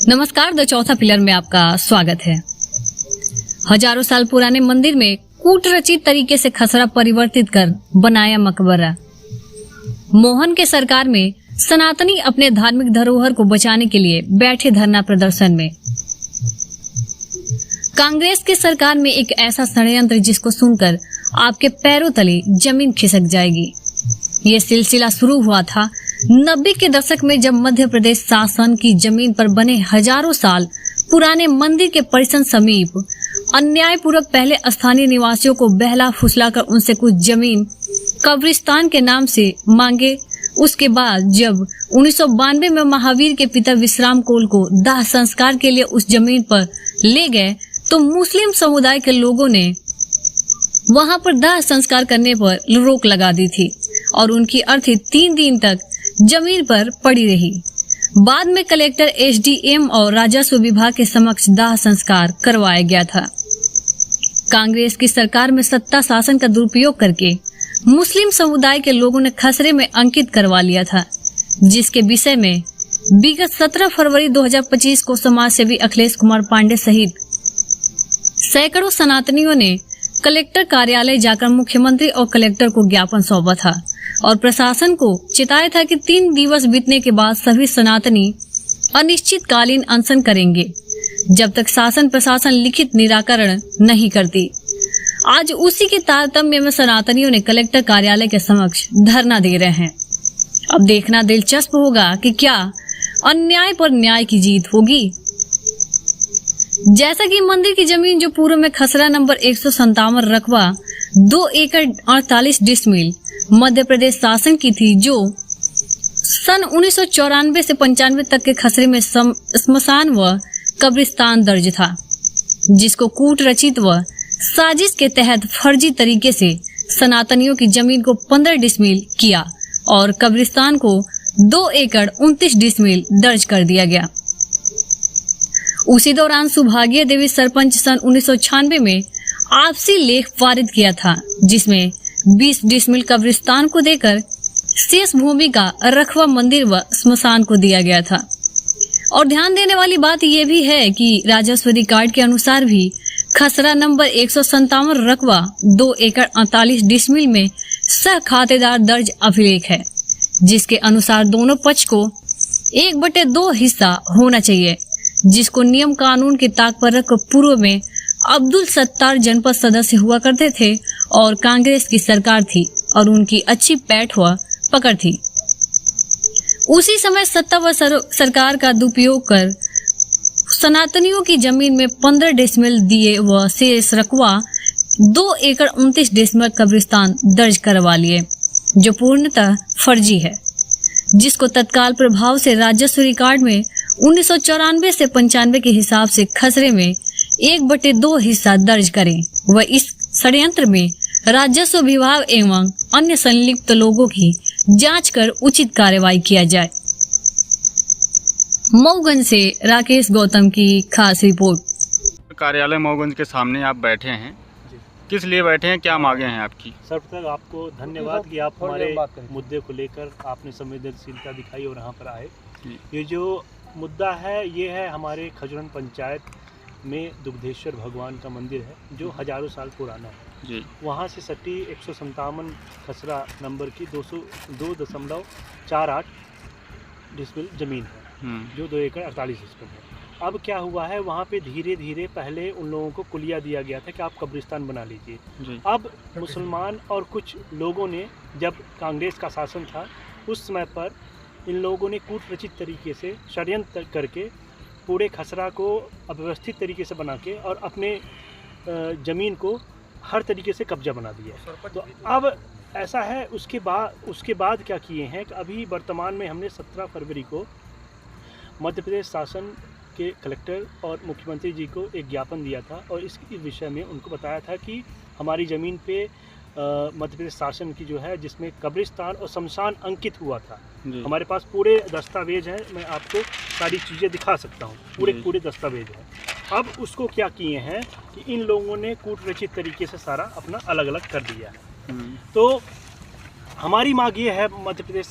नमस्कार, द चौथा पिलर में आपका स्वागत है। हजारों साल पुराने मंदिर में कूटरचित तरीके से खसरा परिवर्तित कर बनाया मकबरा। मोहन के सरकार में सनातनी अपने धार्मिक धरोहर को बचाने के लिए बैठे धरना प्रदर्शन में। कांग्रेस की सरकार में एक ऐसा षड्यंत्र जिसको सुनकर आपके पैरों तले जमीन खिसक जाएगी। ये सिलसिला शुरू हुआ था 90 के दशक में, जब मध्य प्रदेश शासन की जमीन पर बने हजारों साल पुराने मंदिर के परिसर समीप अन्यायपूर्वक पहले स्थानीय निवासियों को बहला फुसलाकर उनसे कुछ जमीन कब्रिस्तान के नाम से मांगे। उसके बाद जब 1992 में महावीर के पिता विश्राम कोल को दाह संस्कार के लिए उस जमीन पर ले गए, तो मुस्लिम समुदाय के लोगों ने वहां पर दाह संस्कार करने पर रोक लगा दी थी और उनकी अर्थी 3 दिन तक जमीन पर पड़ी रही। बाद में कलेक्टर, एसडीएम और राजस्व विभाग के समक्ष दाह संस्कार करवाया गया था। कांग्रेस की सरकार में सत्ता शासन का दुरुपयोग करके मुस्लिम समुदाय के लोगों ने खसरे में अंकित करवा लिया था, जिसके विषय में विगत 17 फरवरी 2025 को समाजसेवी अखिलेश कुमार पांडे सहित सैकड़ों सनातनियों ने कलेक्टर कार्यालय जाकर मुख्यमंत्री और कलेक्टर को ज्ञापन सौंपा था और प्रशासन को चिताया था कि 3 दिवस बीतने के बाद सभी सनातनी अनिश्चितकालीन अनशन करेंगे, जब तक शासन प्रशासन लिखित निराकरण नहीं करती। आज उसी के तारतम्य में सनातनियों ने कलेक्टर कार्यालय के समक्ष धरना दे रहे हैं। अब देखना दिलचस्प होगा कि क्या अन्याय पर न्याय की जीत होगी। जैसा कि मंदिर की जमीन जो पूर्व में खसरा नंबर 157 रकबा 2 एकड़ 48 डिसमिल मध्य प्रदेश शासन की थी, जो सन 1994 से 95 तक के खसरे में स्मशान व कब्रिस्तान दर्ज था, जिसको कूटरचित व साजिश के तहत फर्जी तरीके से सनातनियों की जमीन को 15 डिसमिल किया और कब्रिस्तान को 2 एकड़ 29 डिसमिल दर्ज कर दिया गया। उसी दौरान सुभाग्य देवी सरपंच सन 1996 में आपसी लेख पारित किया था, जिसमें 20 डिसमिल कब्रिस्तान को देकर शेष भूमि का रखवा मंदिर व स्मशान को दिया गया था। और ध्यान देने वाली बात यह भी है कि राजस्व रिकॉर्ड के अनुसार भी खसरा नंबर 157 रकबा 2 एकड़ 48 डिसमिल में सह खातेदार दर्ज अभिलेख है, जिसके अनुसार दोनों पक्ष को 1/2 हिस्सा होना चाहिए, जिसको नियम कानून की ताक पर रख पूर्व में अब्दुल सत्तार जनपद सदस्य हुआ करते थे और कांग्रेस की सरकार थी और उनकी अच्छी पैठ व पकड़ थी। उसी समय सत्ता व सरकार का दुरुपयोग कर सनातनियों की जमीन में 15 डिसमिल दिए व शेष रकबा 2 एकड़ 29 डिसमिल कब्रिस्तान दर्ज करवा लिए, जो पूर्णतः फर्जी है, जिसको तत्काल प्रभाव से राजस्व रिकॉर्ड में 1994 से 95 के हिसाब से खसरे में 1/2 हिस्सा दर्ज करें व इस षड्यंत्र में राजस्व विभाग एवं अन्य संलिप्त लोगों की जांच कर उचित कार्रवाई किया जाए। मऊगंज से राकेश गौतम की खास रिपोर्ट। कार्यालय मऊगंज के सामने आप बैठे हैं, किस लिए बैठे हैं, क्या मांगे हैं आपकी? सर्वप्रथम आपको धन्यवाद कि आप हमारे मुद्दे को लेकर आपने संवेदनशीलता दिखाई और यहाँ पर आए। ये जो मुद्दा है ये है हमारे खजरन पंचायत में दुग्धेश्वर भगवान का मंदिर है, जो हजारों साल पुराना है जी। वहाँ से सटी 157 खसरा नंबर की 2.48 डिसमिल जमीन है, जो 2 एकड़ 48 डिसमिल है। अब क्या हुआ है, वहाँ पे धीरे धीरे पहले उन लोगों को कुलिया दिया गया था कि आप कब्रिस्तान बना लीजिए। अब मुसलमान और कुछ लोगों ने, जब कांग्रेस का शासन था उस समय पर, इन लोगों ने कूटरचित तरीके से षड्यंत्र करके पूरे खसरा को अव्यवस्थित तरीके से बना के और अपने ज़मीन को हर तरीके से कब्जा बना दिया। तो अब ऐसा है, उसके बाद क्या किए हैं कि अभी वर्तमान में हमने 17 फरवरी को मध्य प्रदेश शासन के कलेक्टर और मुख्यमंत्री जी को एक ज्ञापन दिया था और इस विषय में उनको बताया था कि हमारी ज़मीन पे मध्य प्रदेश शासन की जो है, जिसमें कब्रिस्तान और शमशान अंकित हुआ था, हमारे पास पूरे दस्तावेज हैं। मैं आपको सारी चीज़ें दिखा सकता हूँ, पूरे दस्तावेज हैं। अब उसको क्या किए हैं कि इन लोगों ने कूटरचित तरीके से सारा अपना अलग अलग कर दिया है। तो हमारी मांग ये है मध्य प्रदेश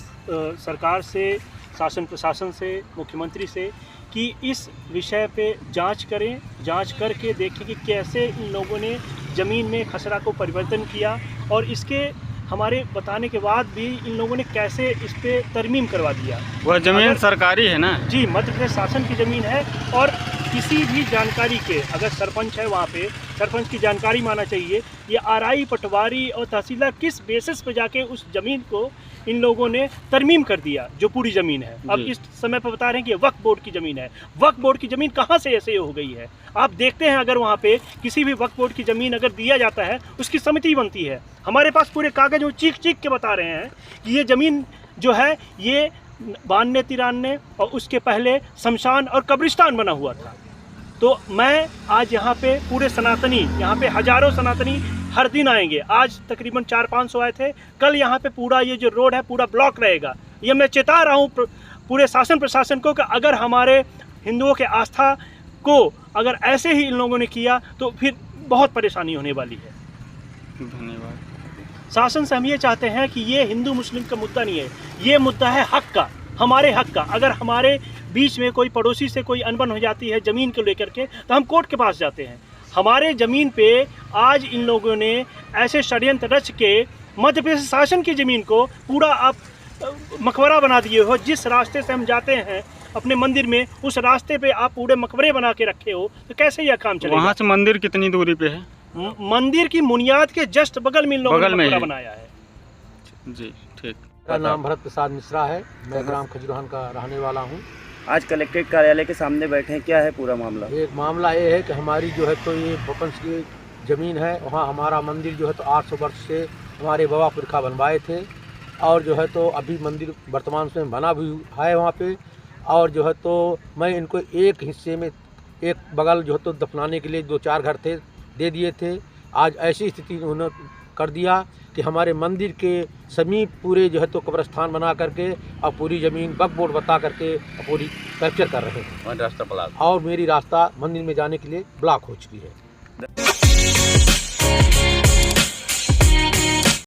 सरकार से, शासन प्रशासन से, मुख्यमंत्री से, कि इस विषय पे जांच करें, जांच करके देखें कि कैसे इन लोगों ने ज़मीन में खसरा को परिवर्तन किया और इसके हमारे बताने के बाद भी इन लोगों ने कैसे इस पे तरमीम करवा दिया। वह ज़मीन सरकारी है ना? जी, मध्य प्रदेश शासन की ज़मीन है और किसी भी जानकारी के, अगर सरपंच है वहाँ पे, सरपंच की जानकारी माना चाहिए। ये आरआई, पटवारी और तहसीलदार किस बेसिस पे जाके उस ज़मीन को इन लोगों ने तरमीम कर दिया, जो पूरी ज़मीन है। अब इस समय पर बता रहे हैं कि ये वक्फ बोर्ड की ज़मीन है। वक्फ बोर्ड की ज़मीन कहाँ से ऐसे हो गई है? आप देखते हैं, अगर वहाँ पे किसी भी वक्फ बोर्ड की ज़मीन अगर दिया जाता है, उसकी समिति बनती है। हमारे पास पूरे कागज़ वो चीख चीख के बता रहे हैं कि ये ज़मीन जो है ये 92-93 और उसके पहले शमशान और कब्रिस्तान बना हुआ था। तो मैं आज यहाँ पे पूरे सनातनी, यहाँ पे हज़ारों सनातनी हर दिन आएंगे। आज तकरीबन 400-500 आए थे। कल यहाँ पे पूरा ये जो रोड है पूरा ब्लॉक रहेगा। ये मैं चेता रहा हूँ पूरे शासन प्रशासन को कि अगर हमारे हिंदुओं के आस्था को अगर ऐसे ही इन लोगों ने किया तो फिर बहुत परेशानी होने वाली है। धन्यवाद। शासन से हम ये चाहते हैं कि ये हिंदू मुस्लिम का मुद्दा नहीं है, ये मुद्दा है हक का, हमारे हक का। अगर हमारे बीच में कोई पड़ोसी से कोई अनबन हो जाती है ज़मीन को लेकर के, तो हम कोर्ट के पास जाते हैं। हमारे ज़मीन पे आज इन लोगों ने ऐसे षड्यंत्र रच के मध्य प्रदेश शासन की ज़मीन को पूरा आप मकबरा बना दिए हो। जिस रास्ते से हम जाते हैं अपने मंदिर में, उस रास्ते पे आप पूरे मकबरे बना के रखे हो, तो कैसे यह काम चलेगा? वहाँ से मंदिर कितनी दूरी पे है? मंदिर की बुनियाद के जस्ट बगल में इन लोगों ने मकबरा बनाया है। जी, ठीक। मेरा नाम भरत प्रसाद मिश्रा है, मैं ग्राम खजुरान का रहने वाला हूँ। आज कलेक्ट्रेट कार्यालय के सामने बैठे हैं, क्या है पूरा मामला? एक मामला ये है कि हमारी जो है तो ये बपंस की ज़मीन है, वहाँ हमारा मंदिर जो है तो 800 वर्ष से हमारे बाबा पुरखा बनवाए थे और जो है तो अभी मंदिर वर्तमान में बना भी है वहाँ पे। और जो है तो मैं इनको एक हिस्से में, एक बगल जो है तो दफनाने के लिए 2-4 घर थे, दे दिए थे। आज ऐसी स्थिति उन्होंने कर दिया कि हमारे मंदिर के समीप पूरे जो है तो कब्रिस्तान बना करके और पूरी ज़मीन वक्फ बोर्ड बता करके पूरी कैप्चर कर रहे हैं। रास्ता ब्लॉक और मेरी रास्ता मंदिर में जाने के लिए ब्लॉक हो चुकी है।